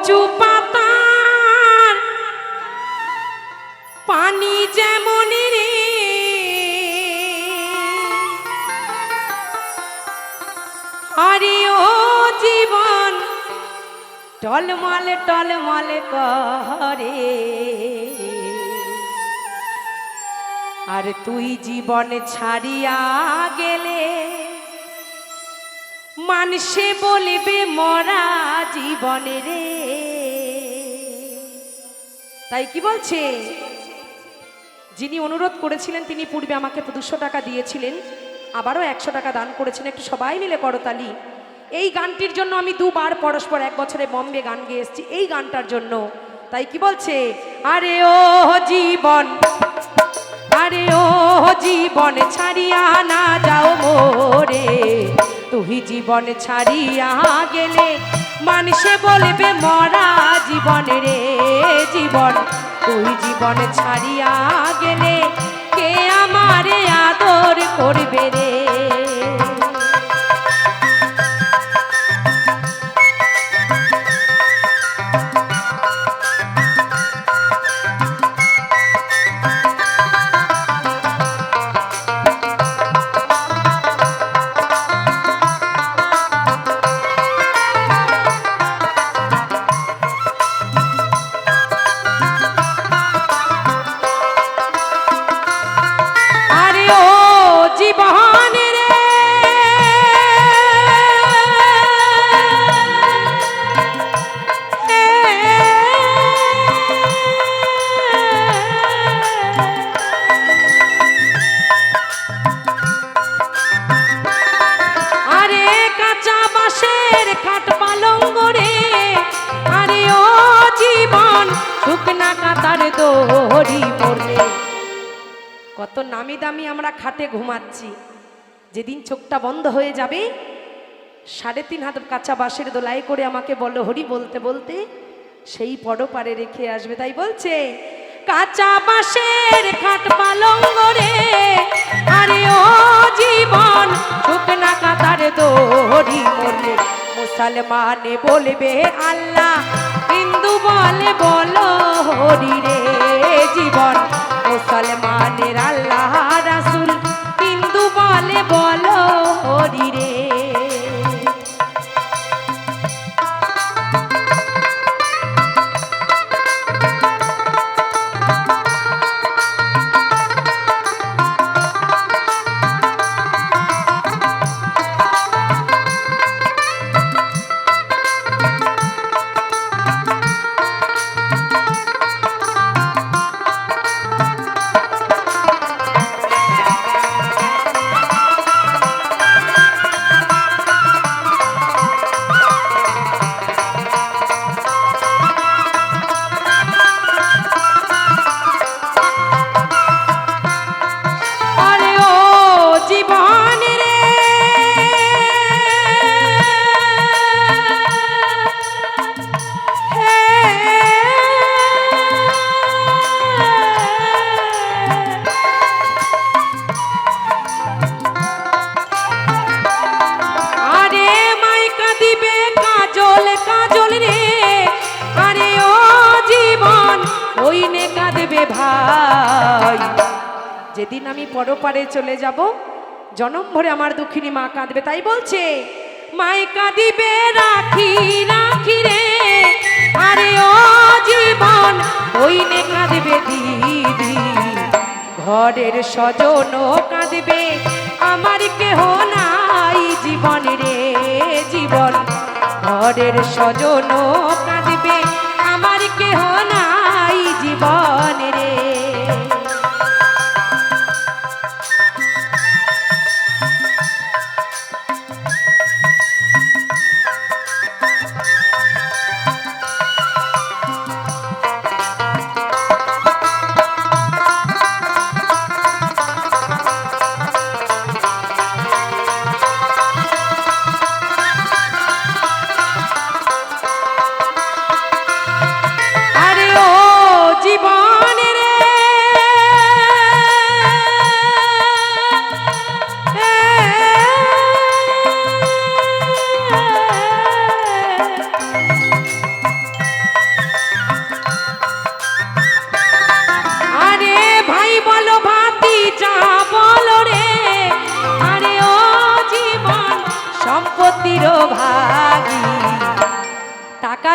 কচু পাতার পানি যেমন রে আরে ও জীবন টলমল টলমল করে আর তুই জীবন ছাড়িয়া গেলে মানুষে বলবে মরা জীবনে রে। তাই কি বলছে, যিনি অনুরোধ করেছিলেন তিনি পূর্বে আমাকে 200 টাকা দিয়েছিলেন, আবারও 100 টাকা দান করেছেন। একটু সবাই মিলে করতালি। এই গানটির জন্য আমি দুবার পরস্পর 1 বছরে বম্বে গান গেয়ে এসেছি এই গানটার জন্য। তাই কি বলছে, আরে ও জীবন, আরে ও জীবন ছাড়িয়া না যাও মোরে, তুই জীবন ছাড়িয়া গেলে মানুষে বলবে মরা জীবন রে। জীবন তুই জীবন ছাড়িয়া গেলে কে আমারে আদর করবে রে। কত নামি দামি আমরা খাটে ঘুমাচ্ছি, যেদিন চোখটা বন্ধ হয়ে যাবে 3.5 হাত কাঁচা বাঁশের দোলাই করে আমাকে বলো হরি বলতে বলতে সেই পরপারে রেখে আসবে। তাই বলছে, কাঁচা বাঁশের খাট পালঙ্গ রে আরে ও জীবন শুকনা কাতার দড়ি মরলে মুসলমানে বলবে আল্লাহ, হিন্দু বলে বলো হরি রে। জীবন মুসলমানের আল্লাহ রাসূল, হিন্দু বলে বলো হরি রে। ভাই যেদিন আমি পরপারে চলে যাব জনম ভরে আমার দুঃখিনী মা কাঁদবে। তাই বলছে, মায় কাঁদিবে রাখি রাখি রে আরে ও জীবন ওইনে কাঁদবে দিদি, ঘরের স্বজন কাঁদবে আমার কেহ নাই জীবন রে। জীবন ঘরের স্বজন কাঁদবে আমার কেহ নাই জীবন রে।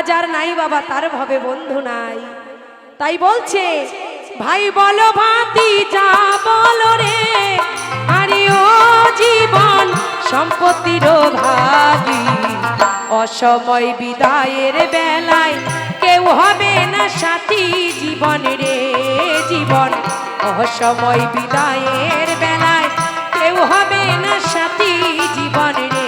যার নাই বাবা তার ভবে বন্ধু নাই। তাই বলছে ভাই বলো ভাতি যা বলো রে, আরে ও জীবন সম্পত্তির ভাগী, অসময় বিদায়ের বেলায় কেউ হবে না সাথী জীবন রে জীবন, অসময় বিদায়ের বেলায় কেউ হবে না সাথী জীবন রে।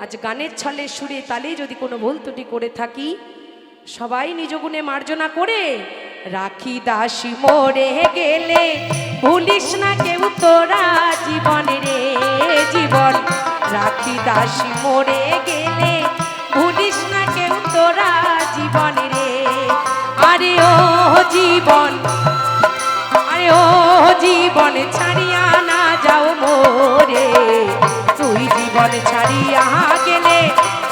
আজ গানের ছলে সুরে তালে যদি কোনো ভুল ত্রুটি করে থাকি, সবাই নিজ গুণে মার্জনা করে রাখি দাসী মরে গেলে ভুলিস না কেউ তোরা জীবন রে জীবন, রাখি দাসী মরে গেলে ভুলিস না কেউ তোরা জীবন রে। আরে ও জীবন, আরে ও জীবন ছাড়িয়া না যাও মোরে, তুই জীবন ছাড়িয়া গেলে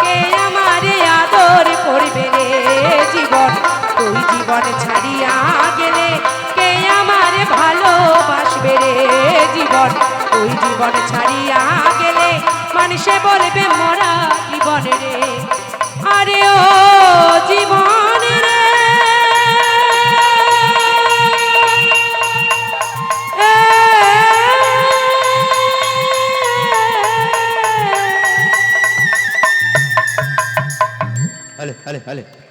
কে আমারে আদর করবে রে জীবন, তুই জীবন ছাড়িয়া গেলে কে আমারে ভালোবাসবে রে জীবন, তুই জীবন ছাড়িয়া গেলে মানুষে বলবে মরা জীবন রে। আরে ও জীবন রে Allez, allez, allez.